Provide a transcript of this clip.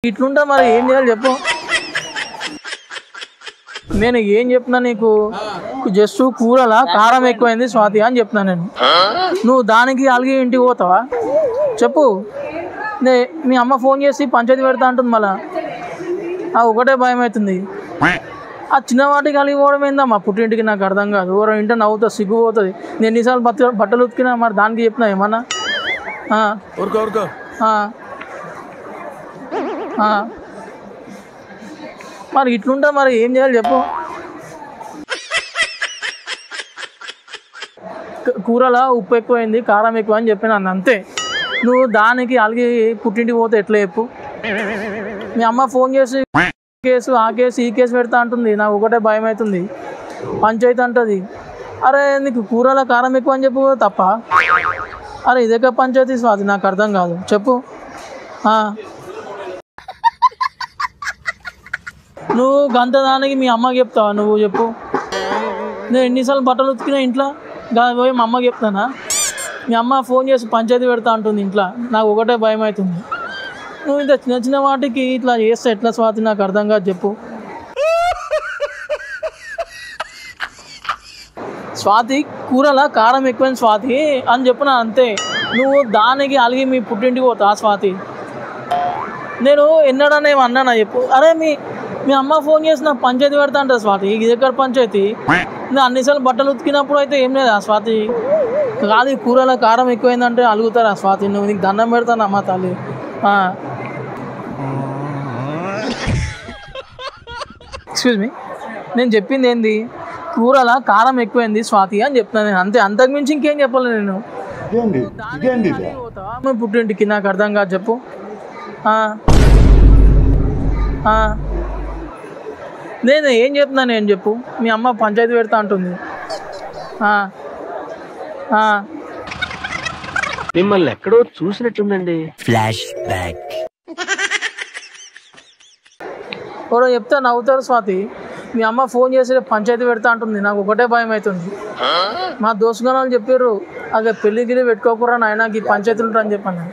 ఇట్లుంటా మరి ఏం చేయాలి చెప్పు. నేను ఏం చెప్తున్నా నీకు, జస్ట్ కూరలా కారం ఎక్కువైంది స్వాతి అని చెప్తున్నా నేను. నువ్వు దానికి అలిగి ఇంటికి పోతావా చెప్పు. మీ అమ్మ ఫోన్ చేసి పంచాయతీ పెడతా అంటుంది, మళ్ళా ఒకటే భయం అవుతుంది. ఆ చిన్నవాటికి అలిగిపోవడం ఏందమ్మా పుట్టింటికి, నాకు అర్థం కాదు. ఎవరో ఇంట నవ్వుతా సిగ్గుపోతుంది. నేను ఎన్నిసార్లు బట్టలు ఉతికినా మరి దానికి చెప్పినా ఏమన్నా. మరి ఇట్లుంటా మరి ఏం చేయాలి చెప్పు. కూరలో ఉప్పు ఎక్కువైంది కారం ఎక్కువ అని చెప్పిన అంతే. నువ్వు దానికి అలిగి పుట్టింటికి పోతే ఎట్లా చెప్పు. మీ అమ్మ ఫోన్ చేసి కేసు ఆ కేసు ఈ కేసు పెడతా అంటుంది, నాకు ఒకటే భయం అవుతుంది. పంచాయతీ అంటుంది. అరే నీకు కూరలో కారం ఎక్కువ అని చెప్పు తప్ప. అరే ఇదే పంచాయతీ స్వాతి, నాకు అర్థం కాదు చెప్పు. నువ్వు గంత దానికి మీ అమ్మకి చెప్తావా నువ్వు చెప్పు. నేను ఎన్నిసార్లు బట్టలు ఉతికినా ఇంట్లో పోయి మా అమ్మకి చెప్తానా. మీ అమ్మ ఫోన్ చేసి పంచాయతీ పెడతా అంటుంది ఇంట్లో, నాకు ఒకటే భయం అవుతుంది. నువ్వు ఇంత చిన్న చిన్న వాటికి ఇట్లా చేస్తే ఎట్లా స్వాతి, నాకు అర్థం కాదు చెప్పు. స్వాతి కూరలా కారం ఎక్కువైంది స్వాతి అని చెప్పిన అంతే. నువ్వు దానికి అలిగి మీ పుట్టింటికి పోతా స్వాతి. నేను ఎన్నడన్నా ఏమన్నానా చెప్పు. అరే మీ అమ్మ ఫోన్ చేసి నాకు పంచాయతీ పెడతా అంటారు స్వాతి, ఇది దగ్గర పంచాయతీ. నేను అన్నిసార్లు బట్టలు ఉతికినప్పుడు అయితే ఏం లేదా స్వాతి. కాదు కూరలో కారం ఎక్కువైందంటే అలుగుతారా స్వాతి. నువ్వు నీకు దండం పెడతాను అమ్మ తల్లి. ఎక్స్క్యూజ్ మీ, నేను చెప్పింది ఏంది, కూరలా కారం ఎక్కువైంది స్వాతి అని చెప్తాను నేను అంతే. అంతకుమించి ఇంకేం చెప్పాలి నేను. పోతావా పుట్టింటికి, నాకు అర్థం కాదు చెప్పు. నేను ఏం చెప్తున్నాను నేను చెప్పు. మీ అమ్మ పంచాయతీ పెడతా అంటుంది. మిమ్మల్ని ఎక్కడో చూసినట్టుందండి. Flash back. ఎవరో చెప్తే నవ్వుతారు స్వాతి. మీ అమ్మ ఫోన్ చేసి పంచాయతీ పెడతా అంటుంది, నాకు ఒకటే భయం అవుతుంది. మా దోస్తుగానాలు చెప్పారు, అదే పెళ్లి గిరి పెట్టుకోకూరా నాయన ఈ పంచాయతీలు ఉంటారని చెప్పాను.